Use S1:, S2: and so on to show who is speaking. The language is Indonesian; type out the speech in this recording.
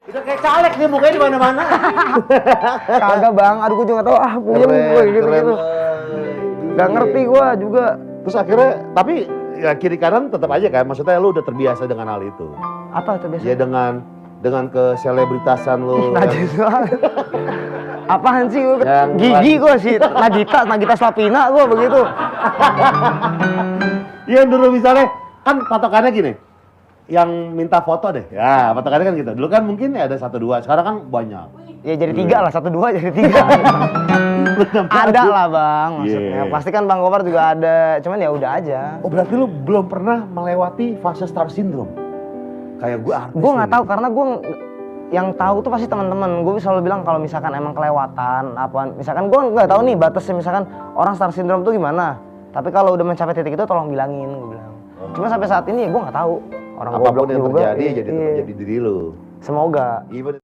S1: Udah kayak caleg nih mukanya di mana-mana.
S2: Kagak bang, aduh gue juga gak tau puyeng gue gitu-gitu. Gak ngerti gue juga.
S1: Terus akhirnya, tapi ya kiri kanan tetap aja kan, maksudnya lu udah terbiasa dengan hal itu.
S2: Apa terbiasa?
S1: Ya dengan keselebritasan lu.
S2: Najis banget. Apaan sih gue?
S1: Yang
S2: Gigi gue sih, Nagita Slavina gue begitu.
S1: Iya dulu misalnya, kan patokannya gini. Yang minta foto deh, ya patokannya kan gitu. Dulu kan mungkin ya ada 1-2, sekarang kan banyak.
S2: Ya jadi 3 lah, 1-2 jadi 3. Ada lah bang, maksudnya. Pasti kan Bang Gopar juga ada, cuman ya udah aja.
S1: Oh berarti lu belum pernah melewati fase star syndrome? Kayak gue artis.
S2: Gue nggak tahu karena gue yang tahu tuh pasti teman-teman. Gue selalu bilang kalau misalkan emang kelewatan, apa, misalkan gue nggak tahu nih batasnya misalkan orang star syndrome tuh gimana. Tapi kalau udah mencapai titik itu tolong bilangin, gue bilang. Cuma sampai saat ini ya gue nggak tahu. Orang
S1: apapun yang
S2: juga,
S1: terjadi jadi tetap jadi diri lu.
S2: Semoga.
S1: Even